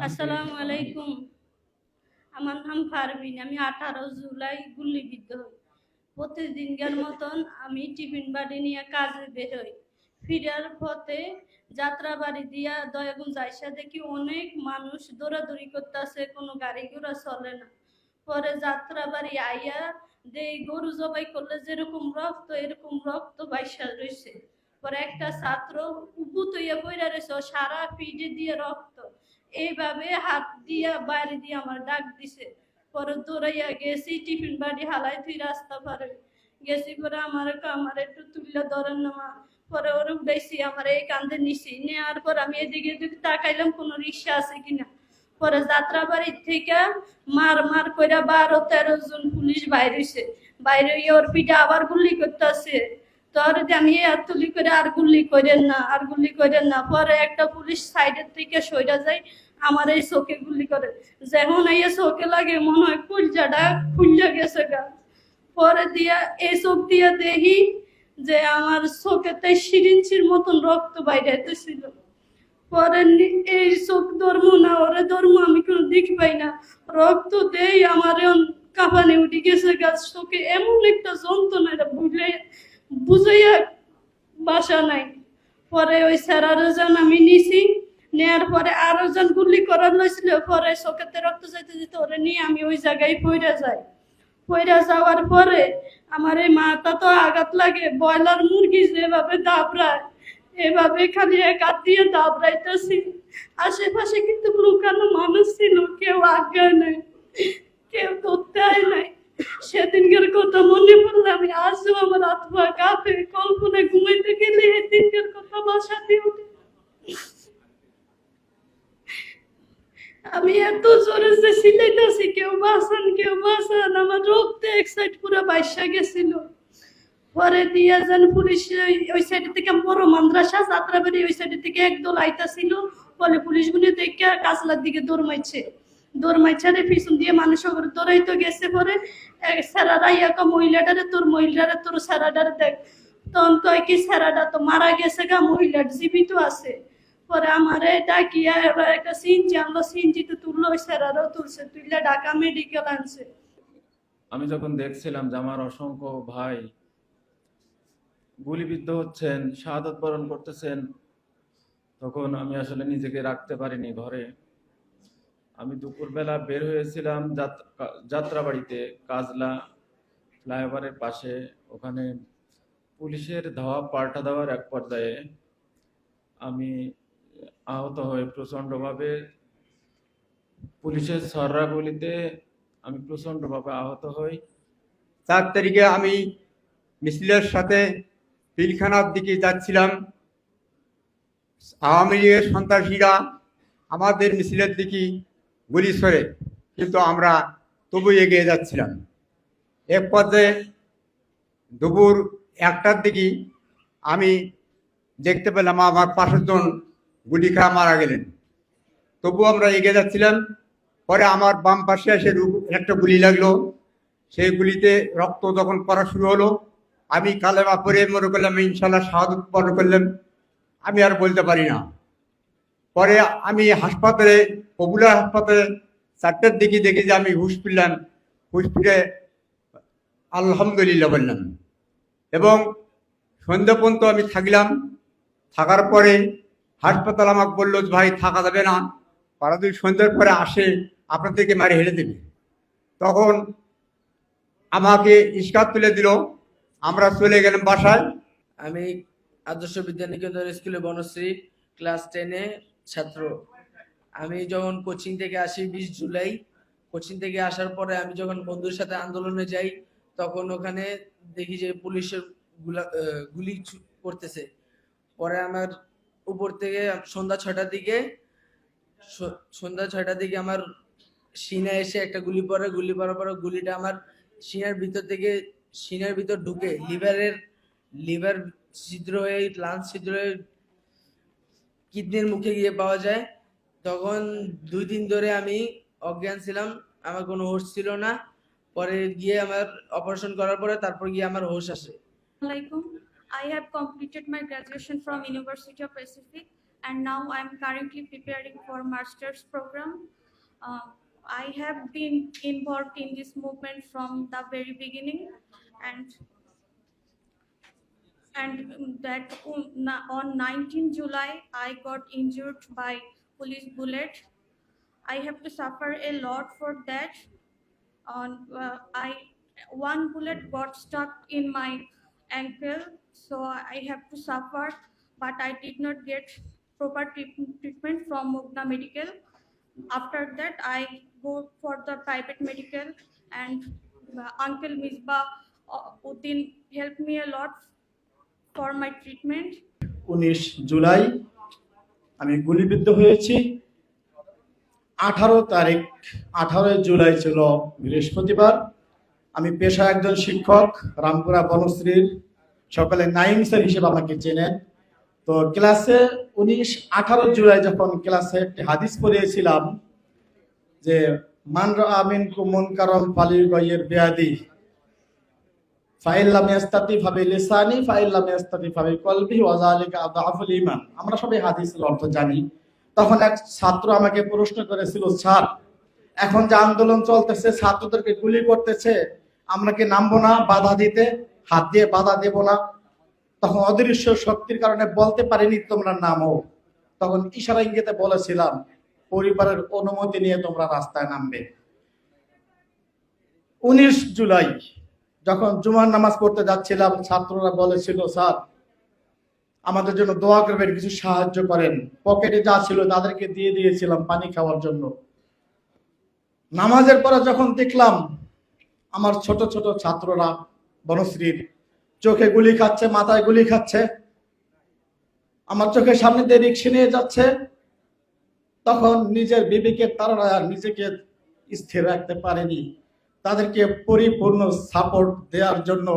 আসসালামু আলাইকুম। আমার নাম পারভিন। আমি 18 জুলাই গুলিবিদ্ধ হই। প্রতিদিনকার মতন আমি টিফিন বাড়ি নিয়ে কাজে বের হই। ফিরার পথে যাত্রাবাড়ি দিয়া দয়াগুঞ্জ আইসা দেখি অনেক মানুষ দৌড়াদৌড়ি করতেছে, কোনো গাড়ি ঘোড়া চলে না। পরে যাত্রাবাড়ি আইয়া দেই গরু জবাই করলে যেরকম রক্ত এরকম রক্ত বাইসা রয়েছে। পরে একটা ছাত্র উপুত হইয়া পইরা রয়েছে, সারা পিঠে দিয়ে রক্ত, এইভাবে হাত দিয়া বাইরে দিয়ে আমার ডাক দিছে। পরে দৌড়াইয়া গেছি, টিফিন বাড়ি হালাই তুই রাস্তা পারে গেছি। পরে আমার একটু তুললে ধরেন না মা। পরে ওর উঠাইছি, আমার এই কান্দে নিছি, নেওয়ার পর আমি এদিকে তাকাইলাম কোনো রিক্সা আছে কিনা। পরে যাত্রাবাড়ির থেকে মার মার কইরা 12-13 জন পুলিশ বাইর হইছে। বাইরে হইয়া ওর পিঠে আবার গুলি করতেছে। তোর আমি আর তুলি করে আর গুলি করেন না, আর গুলি করেন না। পরে একটা পুলিশ সাইডের থেকে সইরা যায়, আমার এই চোখে গুলি করে। যেমন এই চোখে লাগে মনে হয় কুলজাটা খুললে গেছে গা। পরে দিয়া এই চোখ দিয়া দেখি যে আমার চোখেতে সিরিঞ্চির মতন রক্ত বাইরেছিল। পরে এই চোখ ধর্ম না ওরে ধর্ম আমি কোনো দিক পাই না, রক্ত দেই আমার কাঁপানে উঠে গেছে গাছ। চোখে এমন একটা যন্ত্রণা, এটা বুঝাইয়া বাসা নাই। পরে ওই স্যারারও জন আমি নিছি, নেয়ার পরে আরো জন গুলি করার লইছিল। পরে চোখেতে রক্ত যাইতে যেতে ওরে নিয়ে আমি ওই জায়গায় পইরা যাই। পইরা যাওয়ার পরে আমার এই মাথা তো আঘাত লাগে, ব্রয়লার মুরগি যেভাবে দাবড়ায় এভাবে খালি এক হাত দিয়ে দাবড়াইতেছি। আশেপাশে কিন্তু লুকানো মানুষ ছিল, কেউ আজ্ঞা নাই, কেউ করতে আয় নাই। সেদিনকার কথা মনে পড়লে আমি আজও আমার আত্মা কাঁপে। কল্পনায় ঘুমাইতে গেলে সেদিনকার কথা বাসাতে উঠে। আমি এত জোরে যে সিলাইতেছি, কেউ বাঁচান কেউ বাঁচান, আমার রক্তে এক সাইড পুরো বাইসা গেছিল। পরে দিয়া যান পুলিশ ওই সাইড থেকে বড় মাদ্রাসা যাত্রাবাড়ি ওই সাইড থেকে একদল আইতাছিল। বলে পুলিশগুলি দেখে কাজলার দিকে দৌড়মাইছারে পিছন দিয়ে মানুষ দৌড়াইতে গেছে। পরে স্যারারা ইয়াকা মহিলাটারে তোর স্যারাডারে দেখ। তখন কয় কি স্যারাটা তো মারা গেছে গা, মহিলার জীবিত আছে। পরে আমারে ডাকিয়া এবার একটা সিনজি আনলো, সিনজিতে তুললো, ওই স্যারারও তুলছে, তুললে ঢাকা মেডিকেল আনছে। আমি যখন দেখছিলাম যে আমার অসংখ্য ভাই গুলিবিদ্ধ হচ্ছেন, শাহাদাত বরণ করতেছেন, তখন আমি আসলে নিজেকে রাখতে পারিনি ঘরে। আমি দুপুরবেলা বের হয়েছিলাম যাত্রাবাড়িতে, কাজলা ফ্লাইওভারের পাশে। ওখানে পুলিশের ধাওয়া পাল্টা দেওয়ার এক পর্যায়ে আমি আহত হয়ে প্রচণ্ডভাবে, পুলিশের ছররা গুলিতে আমি প্রচণ্ডভাবে আহত হই। 4 তারিখে আমি মিছিলের সাথে পিলখানার দিকে যাচ্ছিলাম। আওয়ামী লীগের সন্ত্রাসীরা আমাদের মিছিলের দিকে গুলি ছড়ে, কিন্তু আমরা তবু এগিয়ে যাচ্ছিলাম। এক পর্যায়ে দুপুর 1টার দিকে আমি দেখতে পেলাম আমার 5 জন গুলি খাওয়া মারা গেলেন। তবু আমরা এগিয়ে যাচ্ছিলাম। পরে আমার বাম পাশে এসে একটা গুলি লাগলো। সেই গুলিতে রক্ত যখন পড়া শুরু হলো, আমি কালেমা পড়ে মনে করলাম ইনশাল্লাহ শাহাদাত বরণ করলাম। আমি আর বলতে পারি না। পরে আমি হাসপাতালে, পপুলার হাসপাতালে 4টার দিকে দেখি যে আমি হুঁশ ফিরলাম। হুঁশ ফিরে আলহামদুলিল্লাহ বললাম, এবং সন্ধ্যা পর্যন্ত আমি থাকলাম। থাকার পরে হাসপাতাল আমাকে বললো ভাই থাকা যাবে না, ওরা যদি সন্ধ্যার পরে আসে আপনাদেরকে মারে হেরে দেবে। তখন আমাকে ইস্কাত তুলে দিল, আমরা চলে গেলাম বাসায়। আমি আদর্শ বিদ্যানিকেতন স্কুলে বনশ্রী ক্লাস 10-এ ছাত্র। আমি যখন কোচিং থেকে আসি 20 জুলাই, কোচিং থেকে আসার পরে আমি যখন বন্ধুর সাথে আন্দোলনে যাই, তখন ওখানে দেখি যে পুলিশের গুলি করতেছে। পরে আমার উপর থেকে সন্ধ্যা 6টার দিকে আমার সিনা এসে একটা গুলি পড়ে। গুলি পড়ার পরে গুলিটা আমার সিনার ভিতর ঢুকে লিভার ছিদ্র হয়ে, লাঞ্চ ছিদ্র হয়ে কিডনির মুখে গিয়ে পাওয়া যায়। তখন 2 দিন ধরে আমি অজ্ঞান ছিলাম, আমার কোনো হোশ ছিল না। পরে গিয়ে আমার অপারেশন করার পরে তারপর গিয়ে আমার হোশ আসে। I have completed my graduation from University of Pacific and now I'm currently preparing for master's program. I have been involved in this movement from the very beginning, and that on 19 July I got injured by police bullet. I have to suffer a lot for that. On I one bullet got stuck in my ankle, so I have to suffer. But I did not get proper treatment from Mugna Medical. After that, I go for the private medical, and Uncle Misbah Uddin helped me a lot for my treatment. 19 July আমি গুলিবিদ্ধ হয়েছি। 18 তারিখ 18 জুলাই ছিল বৃহস্পতিবার। আমি পেশায় একজন শিক্ষক, রামপুরা বনশ্রীর, সকালে নাইম স্যার হিসেবে আমাকে চেনেন। তো ক্লাসে 18 জুলাই যখন ক্লাসে একটি হাদিস পড়িয়েছিলাম যে মান রাআ মিনকুম মুনকারান ফালিয়ুগাইয়ির বিয়াদি ফাইল্লাম ইয়াস্তাতি ফাবি লিসানি ফাইল্লাম ইয়াস্তাতি ফাবি কলবি ওয়া যালিকা আযআফুল ঈমান। আমরা সবাই হাদিসের অর্থ জানি। তখন এক ছাত্র আমাকে প্রশ্ন করেছিল, স্যার এখন যে আন্দোলন চলতেছে, ছাত্রদেরকে গুলি করতেছে, আমরা কি নামবো না বাধা দিতে? হাত দিয়ে বাধা দেব না? তখন অদৃশ্য শক্তির কারণে বলতে পারিনি তোমরা নামো। তখন ইশারা ইঙ্গিতে বলেছিলাম পরিবারের অনুমতি নিয়ে তোমরা রাস্তায় নামবে। 19 জুলাই যখন জুমার নামাজ পড়তে যাচ্ছিলাম, ছাত্ররা বলেছিল, স্যার আমাদের জন্য দোয়া করবেন, কিছু সাহায্য করেন। পকেটে যা ছিল তাদেরকে দিয়ে দিয়েছিলাম পানি খাওয়ার জন্য। নামাজের পরে যখন দেখলাম আমার ছোট ছোট ছাত্ররা বনশ্রীর চোখে গুলি খাচ্ছে, মাথায় গুলি খাচ্ছে, আমার চোখের সামনে দিয়ে রিক্সা নিয়ে যাচ্ছে, তখন নিজের বিবেকের তারা নিজেকে স্থির রাখতে পারেনি। তাদেরকে পরিপূর্ণ সাপোর্ট দেওয়ার জন্য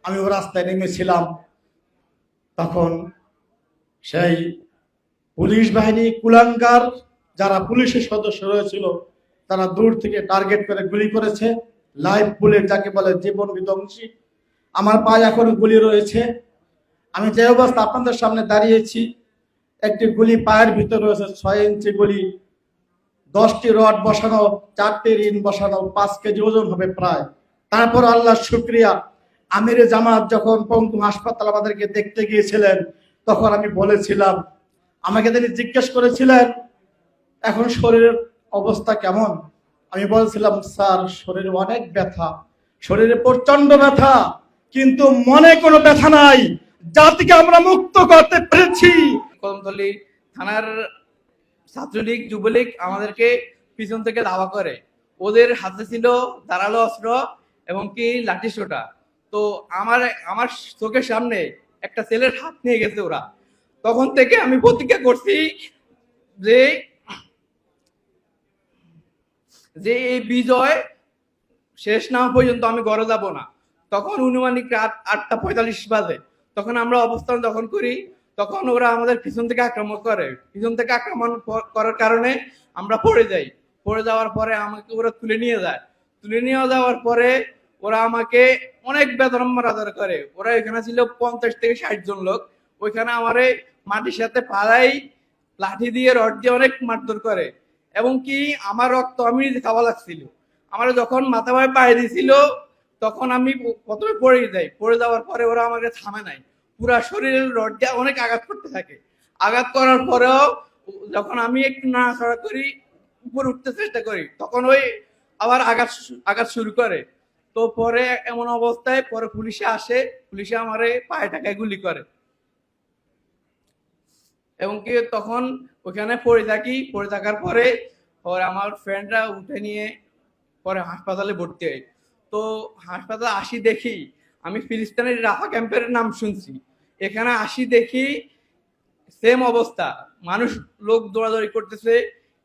আমি ও রাস্তায় নেমেছিলাম। তখন সেই পুলিশ বাহিনী কুলাঙ্গার যারা পুলিশের সদস্য রয়েছিল তারা দূর থেকে টার্গেট করে গুলি করেছে। লাইভ বুলেট যাকে বলে, জীবন বিধ্বংসী। আমার পায়ে এখনো গুলি রয়েছে। আমি যে অবস্থা আপনাদের সামনে দাঁড়িয়েছি, একটি গুলি পায়ের ভিতরে রয়েছে, 6 ইঞ্চি গুলি, 10টি রড বসানো, 4টি রিন বসানো, 5 কেজি ওজন হবে প্রায়। তারপর আল্লাহর শুকরিয়া, আমিরে জামাত যখন পঙ্গু হাসপাতাল আমাদেরকে দেখতে গিয়েছিলেন, তখন আমি বলেছিলাম, আমাকে তিনি জিজ্ঞেস করেছিলেন এখন শরীরের অবস্থা কেমন। আমি বলছিলাম, স্যার শরীরে অনেক ব্যথা, শরীরে প্রচন্ড ব্যথা, কিন্তু মনে কোনো ব্যথা নাই। জাতিকে আমরা মুক্ত করতে পেরেছি। কদমতলী থানার ছাত্রলীগ যুবলীগ আমাদেরকে পিছন থেকে ধাওয়া করে। ওদের হাতে ছিল ধারালো অস্ত্র এবং কি লাঠি সোটা। তো আমার চোখের সামনে একটা ছেলের হাত নিয়ে গেছে ওরা। তখন থেকে আমি প্রতিজ্ঞা করছি যে এই বিজয় শেষ না পর্যন্ত আমি ঘরে যাব না। তখন অনুমানিক রাত 8:45 বাজে। তখন আমরা অবস্থান দখল করি। তখন ওরা আমাদের পিছন থেকে আক্রমণ করে। পিছন থেকে আক্রমণ করার কারণে আমরা পড়ে যাই। পড়ে যাওয়ার পরে আমাকে ওরা তুলে নিয়ে যায়। তুলে নিয়ে যাওয়ার পরে ওরা আমাকে অনেক বেদম মারধর করে। ওরা এখানে ছিল 50 থেকে 60 জন লোক। ওইখানে আমারে মাটির সাথে পাড়াই, লাঠি দিয়ে, রড দিয়ে অনেক মারধর করে। এবং কি আমার রক্ত আমি নিজে খাওয়া লাগছিল। আমার যখন মাথা ভাবে পায়ে দিয়েছিল তখন আমি প্রথমে পড়ে যাই। পড়ে যাওয়ার পরে ওরা আমাকে থামে নাই, পুরা শরীরের রড দিয়ে অনেক আঘাত করতে থাকে। আঘাত করার পরেও যখন আমি একটু নাড়াচাড়া করি, উপরে উঠতে চেষ্টা করি, তখন ওই আবার আঘাত শুরু করে। তো পরে এমন অবস্থায় পরে পুলিশে আসে। পুলিশে আমারে পায়ে টাকায় গুলি করে এবং কি তখন ওখানে পড়ে থাকি। পড়ে থাকার পরে আমার ফ্রেন্ডরা উঠে নিয়ে পরে হাসপাতালে ভর্তি হয়। তো হাসপাতালে আসি, দেখি আমি ফিলিস্তিনের রাফা ক্যাম্পের নাম শুনছি। এখানে আসি দেখি সেম অবস্থা, মানুষ লোক দৌড়াদৌড়ি করতেছে,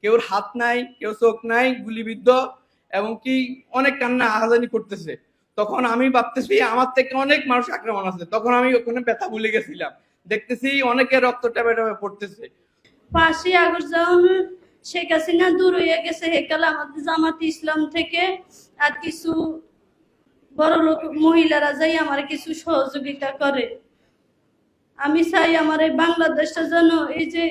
কেউর হাত নাই, কেউ চোখ নাই, গুলিবিদ্ধ এবং কি অনেক কান্না আহাজানি করতেছে। তখন আমি ভাবতেছি আমার থেকে অনেক মানুষ আক্রমণ আছে। তখন আমি ওখানে ব্যথা ভুলে গেছিলাম। দেখতেছি অনেকে রক্ত টেপে টেপে পড়তেছে। 5ই আগস্ট যখন শেখ হাসিনা দূর হয়ে গেছে, হেকাল আমাদের জামাত ইসলাম থেকে আর কিছু বড় লোক মহিলারা যাই আমার কিছু সহযোগিতা করে। আমি চাই আমার এই বাংলাদেশটা যেন এই যে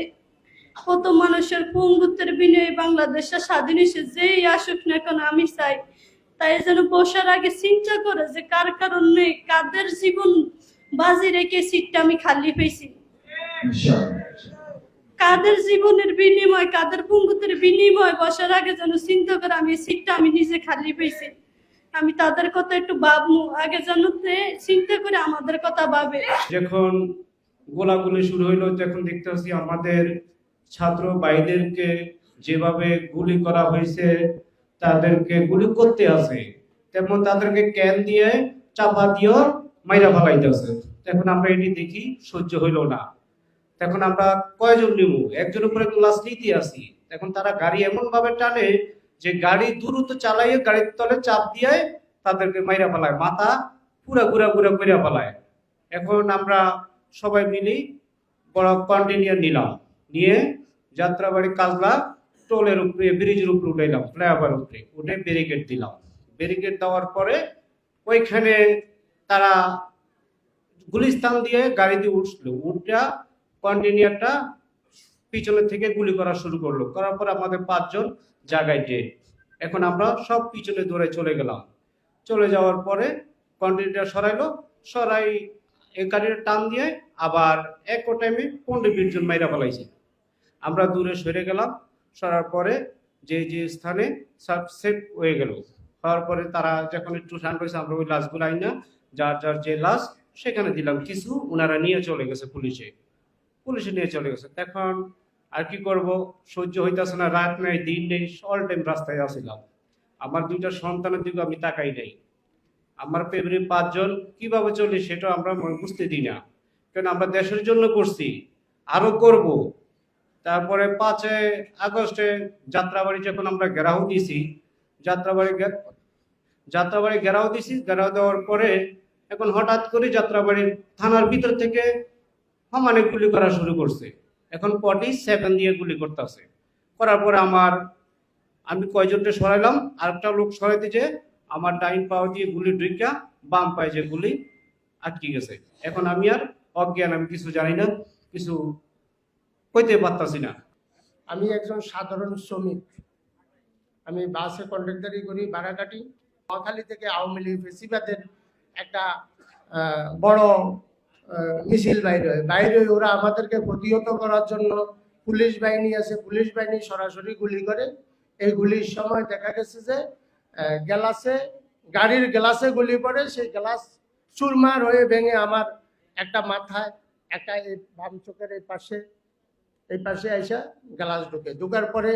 কত মানুষের পঙ্গুত্বের বিনয়ে বাংলাদেশটা স্বাধীন হয়েছে, যেই আসুক না কেন আমি চাই তাই যেন বসার আগে চিন্তা করে যে কার কারণে কাদের জীবন বাজি রেখে সিটটা আমি খালি পেয়েছি, কাদের জীবনের বিনিময়, কাদের পঙ্গুত্বের বিনিময় বসার আগে যেন চিন্তা করে আমি এই সিটটা আমি নিজে খালি পেয়েছি। আমি তাদের কথা একটু ভাববো আগে যেন চিন্তা করে আমাদের কথা ভাবে। যখন গোলাগুলি শুরু হইলো তখন দেখতে পাচ্ছি আমাদের ছাত্র ভাইদেরকে যেভাবে গুলি করা হয়েছে, তাদেরকে গুলি করতে আছে, তেমন তাদেরকে ক্যান দিয়ে চাপা দিয়ে মাইরা ফালাইতেছে। এখন আমরা এটি দেখি, সহ্য হইল না। তখন আমরা কয়জন নিব, একজনের উপরে ক্লাস নিতে আসি। এখন তারা গাড়ি এমন ভাবে টানে যে গাড়ি দ্রুত চালাইয়ে গাড়ির তলে চাপ দিয়ে তাদেরকে মাইরা ফেলায়, মাথা পুরা ঘুরা ঘুরা করে ফেলায়। এখন আমরা সবাই মিলি বড় কন্টেনার নিলাম, নিয়ে যাত্রাবাড়ি কাজলা টোলের উপরে ব্রিজের উপরে উঠাইলাম, ফ্লাইওভার উপরে উঠে ব্যারিকেড দিলাম। ব্যারিকেড দেওয়ার পরে ওইখানে তারা গুলিস্তান দিয়ে গাড়ি দিয়ে উঠলো, উঠা কন্টেনারটা পিছনের থেকে গুলি করা শুরু করলো। করার পর আমাদের 5 জন জায়গায় ডেড। এখন আমরা সব পিছনে দৌড়ে চলে গেলাম। চলে যাওয়ার পরে কন্টেনার সরাইলো, সরাই এই গাড়িটা টান দিয়ে আবার এক টাইমে 15-20 জন মাইরা ফেলাইছে। আমরা দূরে সরে গেলাম, সরার পরে যে যে স্থানে সব সেট হয়ে গেল। হওয়ার পরে তারা যখন একটু শান্ত হয়েছে, আমরা ওই লাশগুলো আইনা যার যার যে লাশ সেখানে দিলাম। কিছু ওনারা নিয়ে চলে গেছে, পুলিশে নিয়ে চলে গেছে। এখন আর কি করব, সহ্য হইতেছে না, রাত নেই দিন নেই, অল টাইম রাস্তায় আসছিলাম। আমার 2টা সন্তানের দিকে আমি তাকাই নাই। আমার ফ্যামিলির 5 জন কিভাবে চলি সেটা আমরা বুঝতে দিই না, কারণ আমরা দেশের জন্য করছি, আরো করব। তারপরে 5 আগস্টে যাত্রাবাড়ি যখন আমরা ঘেরাও দিয়েছি, যাত্রাবাড়ি ঘেরাও দিয়েছি, ঘেরাও দেওয়ার পরে এখন হঠাৎ করে যাত্রাবাড়ির থানার ভিতর থেকে সমানে গুলি করা শুরু করছে। এখন 47 দিয়ে গুলি করতেছে। করার পরে আমি কয়জনকে সরাইলাম, আরেকটা লোক সরাইতে যে আমার ডাইন পাও দিয়ে গুলি ঢুকা বাম পায়ে যে গুলি আটকে গেছে। এখন আমি আর অজ্ঞান, আমি কিছু জানি না, কিছু কইতে পারতাছি না। আমি একজন সাধারণ শ্রমিক। আমি বাসে কন্ডাক্টরি করি, ভাড়া কাটি। নোয়াখালী থেকে আওয়ামী লীগ ফেসিবাদের একটা বড় মিছিল বাইরে ওরা আমাদেরকে প্রতিহত করার জন্য পুলিশ বাহিনী আছে, পুলিশ বাহিনী সরাসরি গুলি করে। এই গুলির সময় দেখা গেছে যে গাড়ির গ্লাসে গুলি পড়ে, সেই গ্লাস চুরমার হয়ে ভেঙে আমার একটা মাথায়, একটা এই বাম চোখের এই পাশে আইসা গ্লাস ঢুকার পরে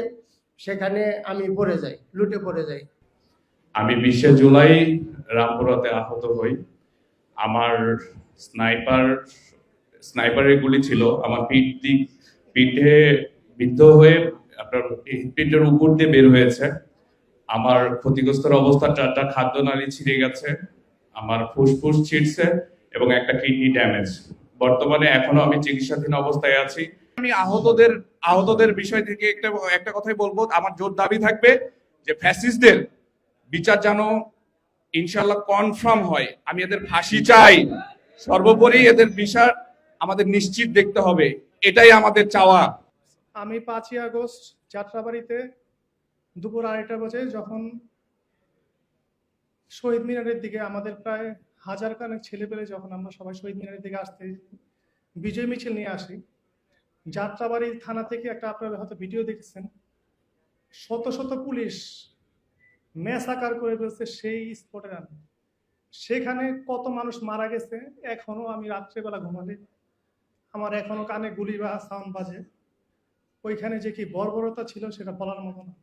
সেখানে আমি লুটে পড়ে যাই। আমি 20 জুলাই রামপুরাতে আহত হই। আমার স্নাইপারের গুলি ছিল আমার পিঠে বিদ্ধ হয়ে আপনার পিঠের উপর দিয়ে বের হয়েছে। আমার ক্ষতিগ্রস্তের অবস্থা 4টা খাদ্যনালী ছিঁড়ে গেছে, আমার ফুসফুস ছিঁড়ছে এবং একটা কিডনি ড্যামেজ। বর্তমানে এখনো আমি চিকিৎসাধীন অবস্থায় আছি। আমি আহতদের বিষয় থেকে একটা কথাই বলবো, আমার জোর দাবি থাকবে যে ফ্যাসিস্টদের বিচার যেন ইনশাল্লাহ কনফার্ম হয়। আমি এদের ফাঁসি চাই, সর্বোপরি এদের বিচার আমাদের নিশ্চিত দেখতে হবে, এটাই আমাদের চাওয়া। আমি 5ই আগস্ট যাত্রাবাড়িতে দুপুর 2:30 বাজে যখন শহীদ মিনারের দিকে আমাদের প্রায় 1000 খানেক ছেলেপেলে যখন আমরা সবাই শহীদ মিনারের দিকে আসতে বিজয় মিছিল নিয়ে আসি, যাত্রাবাড়ি থানা থেকে একটা, আপনারা হয়তো ভিডিও দেখেছেন, শত শত পুলিশ ম্যাসাকার করে ফেলছে সেই স্পটের। সেখানে কত মানুষ মারা গেছে এখনো আমি রাত্রেবেলা ঘুমালে আমার এখনো কানে গুলি বা সাউন্ড বাজে। ওইখানে যে কি বর্বরতা ছিল সেটা বলার মতো না।